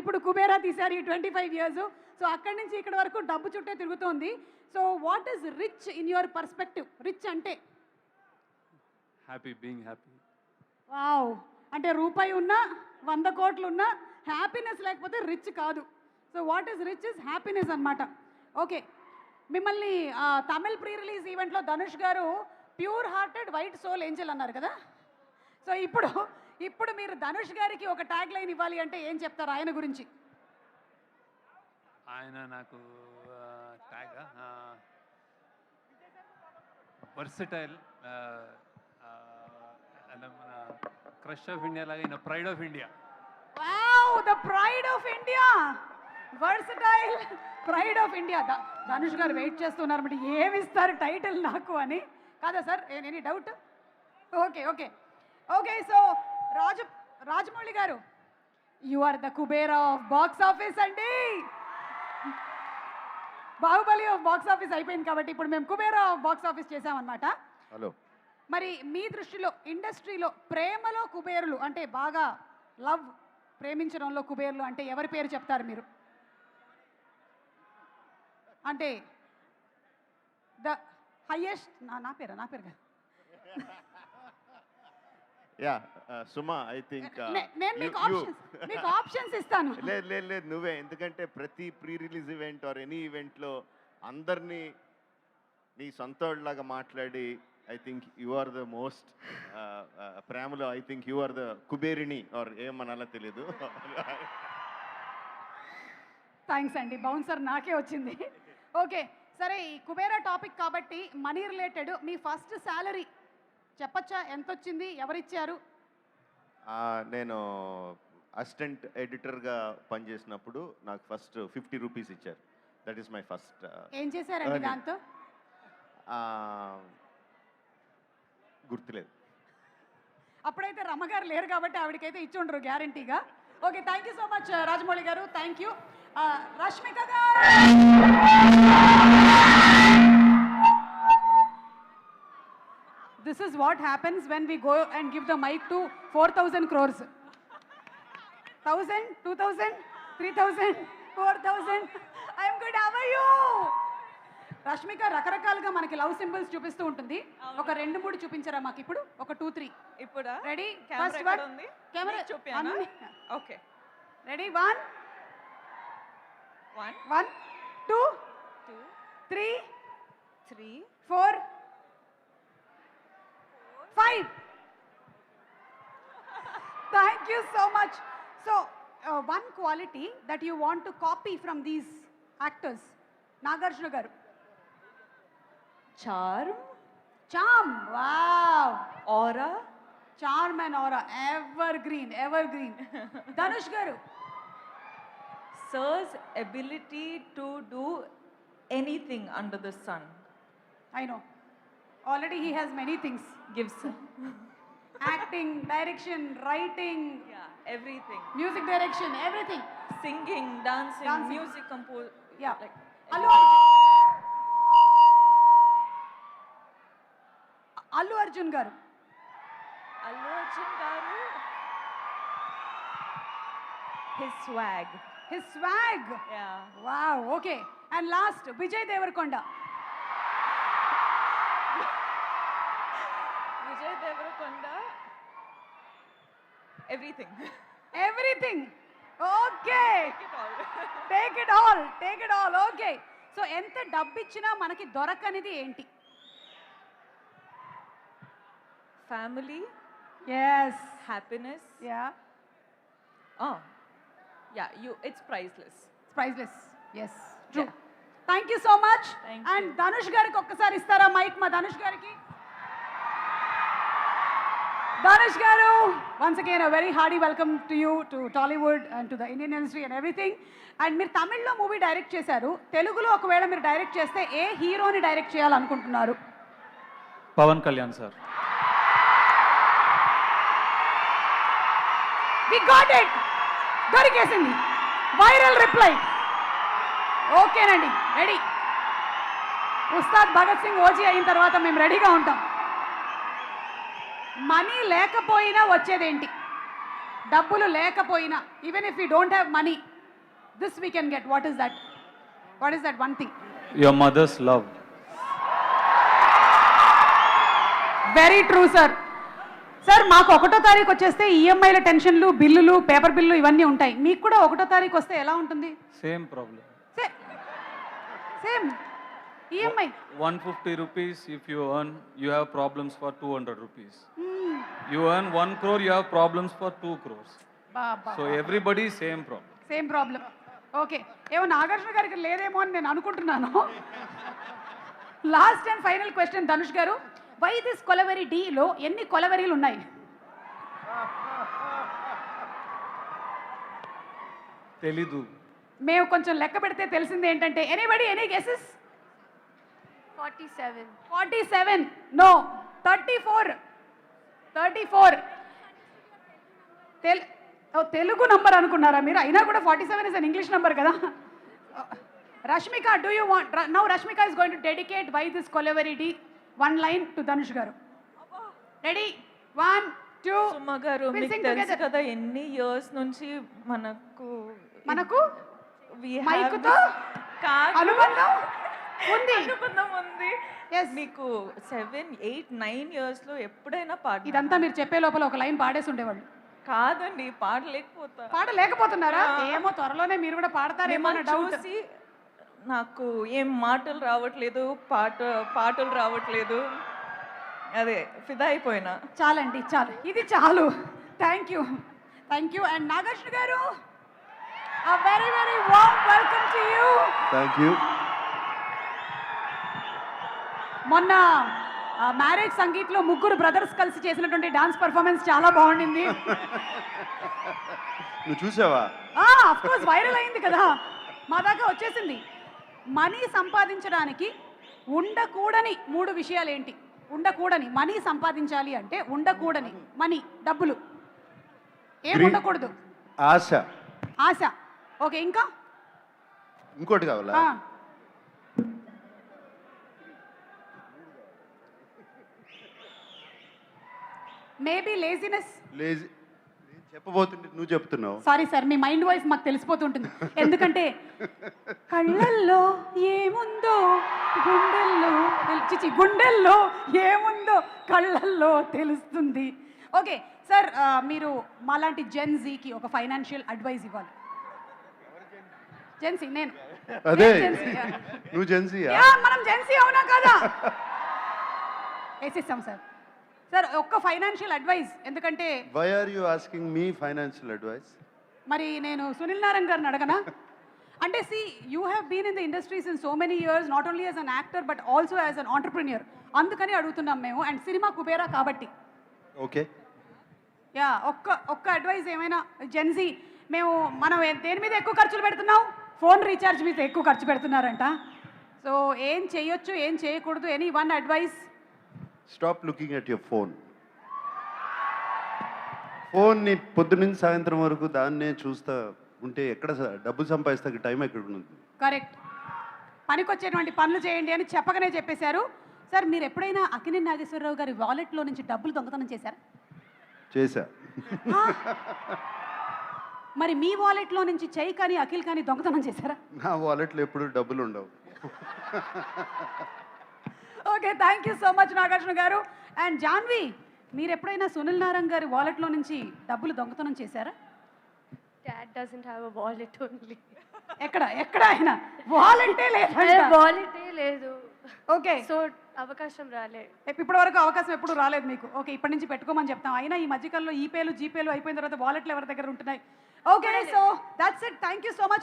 ఇప్పుడు కుబేరా తీశారు ఈ 25 ఇయర్స్. సో అక్కడి నుంచి ఇక్కడ వరకు డబ్బు చుట్టే తిరుగుతోంది. So what is rich in your perspective? Rich అంటే హ్యాపీ, బీయింగ్ హ్యాపీ. వావ్, అంటే రూపాయి ఉన్నా 100 కోట్లు ఉన్నా హ్యాపీనెస్ లేకపోతే రిచ్ కాదు. So what is rich is happiness అనమాట. ఓకే, మిమ్మల్ని తమిళ్ ప్రీ రిలీజ్ ఈవెంట్లో ధనుష్ గారు pure hearted white soul angel అన్నారు కదా. సో ఇప్పుడు మీరు ధనుష్ గారికి ఒక ట్యాగ్ లైన్ ఇవ్వాలి అంటే ఏం చెప్తారు ఆయన గురించి? ఆయన నాకు ట్యాగ్ వర్సటైల్, మన క్రష్ ఆఫ్ ఇండియా లాగా ఈయన pride of India. Wow, the pride of India, versatile, pride of India. Dhanush గారు వెయిట్ చేస్తున్నారు మరి ఏమి ఇస్తారు టైటిల్ నాకు అని. కాదా sir, any doubt? Okay okay okay. So Rajamouli garu, you are the Kubera of box office అండి. బాహుబలి ఆఫ్ బాక్స్ ఆఫీస్ అయిపోయింది కాబట్టి ఇప్పుడు మేము కుబేరా ఆఫ్ బాక్స్ ఆఫీస్ చేసామన్నమాట. హలో, మరి మీ దృష్టిలో ఇండస్ట్రీలో ప్రేమలో కుబేరులు అంటే బాగా లవ్, ప్రేమించడంలో కుబేరులు అంటే ఎవరి పేరు చెప్తారు మీరు? అంటే ద హైయెస్ట్, నా పేరు కదా. యా సుమా, ఐ థింక్ నేను మీకు ఆప్షన్స్ ఇస్తాను. లేదు నువ్వే, ఎందుకంటే ప్రతి pre release event or any ఈవెంట్లో అందరినీ నీ సొంతలాగా మాట్లాడి I think you are the most ప్రేమలో I think you are the కుబేరిణి ఆర్ ఏమనాలో తెలీదు. థ్యాంక్స్ అండి, బౌన్సర్ నాకే వచ్చింది. ఓకే సరే, ఈ కుబేరా టాపిక్ కాబట్టి మనీ రిలేటెడ్ మీ ఫస్ట్ శాలరీ చెప్పచ్చా? ఎంత వచ్చింది, ఎవరిచ్చారు? నేను అసిస్టెంట్ ఎడిటర్గా పనిచేసినప్పుడు నాకు ఫస్ట్ 50 రూపీస్ ఇచ్చారు. That is my first. ఏం చేశారండి దాంతో? గుర్తులేదు. అప్పుడైతే రమ్మగారు లేరు కాబట్టి ఆవిడకైతే ఇచ్చుండ్రు గ్యారంటీగా. Okay, thank you so much Rajamouli గారు, థ్యాంక్ యూ. రష్మిక గారు, this is what happens when we go and give the mic to 4,000 crores. 1,000, 2,000, 3,000, 4,000. I am good, how are you? Rashmika రకరకాలుగా మనకి లవ్ సింబల్స్ చూపిస్తూ ఉంటుంది. ఒక 2-3 చూపించరా మాకు ఇప్పుడు? ఒక 2-3 ఇప్పుడా? రెడీ? ఫస్ట్ వన్ ఉంది, కెమెరా చూపియానా? Okay, ready? 1 1 2 3 3 4 5. Thank you so much. So one quality that you want to copy from these actors, Nagarjuna garu. charm, Wow, aura, charm and aura, evergreen. Dhanush garu, sir's ability to do anything under the sun. I know already he has many things. Gives Acting, direction, writing, everything. Music direction, everything. Singing, dancing. Music compose. Yeah. Like Allu Arjun garu. Allu Arjun garu. His swag. Yeah. Wow, okay. And last, Vijay Devarkonda. Vijay Devarakonda. Everything. Okay. Take it all. Okay. So ఎంత డబ్బు ఇచ్చినా మనకి దొరకనిది ఏంటి? Family. Yes. Happiness. Yeah. It's priceless. Yes. True. Yeah. Thank you so much. Thank and you. Dhanush gariki ఒక్కసారి ఇస్తారా mic? మా ధనుష్ గారికి. Dhanush garu, once again a very hearty welcome to you, to Tollywood and to the Indian industry and everything. And మీరు తమిళ్లో movie direct చేశారు, తెలుగులో ఒకవేళ మీరు డైరెక్ట్ చేస్తే ఏ హీరోని డైరెక్ట్ చేయాలనుకుంటున్నారు? Pawan Kalyan sir. We got it. దొరికేసింది. Viral reply. ఓకేనండి, రెడీ. ఉస్తాద్ భగత్ సింగ్ ఓజీ అయిన తర్వాత మేము రెడీగా ఉంటాం. మనీ లేకపోయినా వచ్చేదేంటి? డబ్బులు లేకపోయినా, even if you don't have money, this we can get. What is that? What is that one thing? Your mother's love. Very true sir. Sir మాకు 1వ తారీఖు వచ్చేస్తే ఈఎంఐల టెన్షన్లు, బిల్లులు, పేపర్ బిల్లు ఇవన్నీ ఉంటాయి. మీకు కూడా 1వ తారీఖు వస్తే ఎలా ఉంటుంది? Same problem. Same EMI. 150 rupees if you earn, you have problems for 200 rupees. You earn 1 crore, you have problems for 2 crores. So everybody same problem. Same problem. Okay, ఏమో నాగార్జున గారికి లేదేమో అని నేను అనుకుంటున్నాను. Last and final question Dhanush గారు, why this kolaveri డీలో ఎన్ని కొలవెరీలు ఉన్నాయి? Telidu. మేము కొంచెం లెక్క పెడితే తెలిసింది ఏంటంటే, anybody any guesses? 47. 47. No, 34. 34. Telugu number అనుకున్నారా మీరు? అయినా కూడా 47 ఇస్ అన్ ఇంగ్లీష్ నంబర్ కదా. Rashmika, do you want now? Rashmika is going to dedicate why this Kolaveri Di 1 line to Dhanush garu. Ready? 1 2. Suma గారు, మీకు తెలుసు కదా ఎన్ని ఇయర్స్ నుంచి మనకు we have మైకుతో కాదు, అనుబంధం ఉంది. అనుబంధం ఉంది. Yes. మీకు 7 8 9 ఇయర్స్ లో ఎప్పుడైనా పాట ఇదంతా మీరు చెప్పే లోపల ఒక లైన్ పాడేసి ఉండేవాళ్ళు. కాదండి, పాడలేకపోతా. పాడలేకపోతున్నారా? ఏమో త్వరలోనే మీరు కూడా పాడతారేమో అన్న డౌట్. చూసి నాకు ఏం మాటలు రావట్లేదు, పాటలు రావట్లేదు, అదే ఫిదా అయిపోయినా. చాలండి, చాలు, ఇది చాలు. Thank you, thank you. And Nagarjuna గారు, a very very warm welcome to you. Thank you. మొన్న మ్యారేజ్ సంగీత్లో ముగ్గురు బ్రదర్స్ కలిసి చేసినటువంటి డాన్స్ పర్ఫార్మెన్స్ చాలా బాగుండింది. నువ్వు చూసావా? ఆఫ్ కోర్స్ వైరల్ అయింది కదా, మా దాకా వచ్చేసింది. మనీ సంపాదించడానికి ఉండకూడని 3 విషయాలు ఏంటి? ఉండకూడని, మనీ సంపాదించాలి అంటే ఉండకూడని మనీ, డబ్బులు ఏం ఉండకూడదు? ఆశ. ఆశ. ఓకే, ఇంకా? ఇంకోటి కావాలా? Maybe laziness. లేజీ. చెప్పబోతుంటే నువ్వు చెప్తున్నావు. సారీ సార్, మీ మైండ్ వాయిస్ మాకు తెలిసిపోతుంటుంది. ఎందుకంటే కళ్ళల్లో ఏముందో గుండెల్లో గుండెల్లో ఏముందో కళ్ళల్లో తెలుస్తుంది. ఓకే సార్, మీరు మాలాంటి జెన్జీకి ఒక ఫైనాన్షియల్ అడ్వైస్ ఇవ్వాలి. జెన్సీ నేను. అదే జెన్సీ. నువ్వు జెన్సీయా? మనం జెన్సీ అవునా కదా? వేసిస్తాం సార్. సార్ ఒక్క ఫైనాన్షియల్ అడ్వైస్, ఎందుకంటే why are you asking me financial advice? మరి నేను సునీల్ నారాయణ్ గారిని అడగనా? అంటే see, you have been in the industries in so many years, not only as an actor but also as an entrepreneur. అందుకని అడుగుతున్నాం మేము, అండ్ సినిమా కుబేరా కాబట్టి. ఓకే. యా, ఒక్క అడ్వైస్ ఏమైనా. జెన్సీ, మనం దేని మీద ఎక్కువ ఖర్చులు పెడుతున్నాం? ఫోన్ రీఛార్జ్ మీద ఎక్కువ ఖర్చు పెడుతున్నారంట. సో ఏం చేయొచ్చు, ఏం చేయకూడదు? Any one advice? Stop looking at your phone. ఫోన్ని పొద్దున్నుంచి సాయంత్రం వరకు దాన్నే చూస్తా ఉంటే ఎక్కడ డబ్బులు సంపాదిస్తాకి టైం ఎక్కడ ఉంటుంది? కరెక్ట్. పనికొచ్చేటువంటి పనులు చేయండి అని చెప్పగానే చెప్పేశారు. సార్, మీరు ఎప్పుడైనా అక్కినేని నాగేశ్వరరావు గారి వాలెట్లో నుంచి డబ్బులు దొంగతనం చేశారా? చేశా. మరి మీ వాలెట్లో నుంచి చెయ్యి కానీ అఖిల్ కానీ దొంగతనం చేశారా? నా వాలెట్లో ఎప్పుడు డబ్బులు ఉండవు. Okay, thank you so much Nagarjuna గారు. అండ్ జాన్వి, మీరు ఎప్పుడైనా సునీల్ నారాయణ్ గారి వాలెట్లో నుంచి డబ్బులు దొంగతనం చేశారా? Dad doesn't have a wallet only. ఎక్కడ ఆయన వాలెంటే లేదు. Wallet లేదు. ఓకే, సో అవకాశం రాలే. ఇప్పటి వరకు అవకాశం ఎప్పుడు రాలేదు మీకు. ఓకే, ఇప్పటి నుంచి పెట్టుకోమని చెప్తాం. అయినా ఈ మధ్యకాలంలో ఈపేలు జీపేలు అయిపోయిన తర్వాత వాలెట్లు ఎవరి దగ్గర ఉంటున్నాయి. Okay, so that's it. Thank you so much.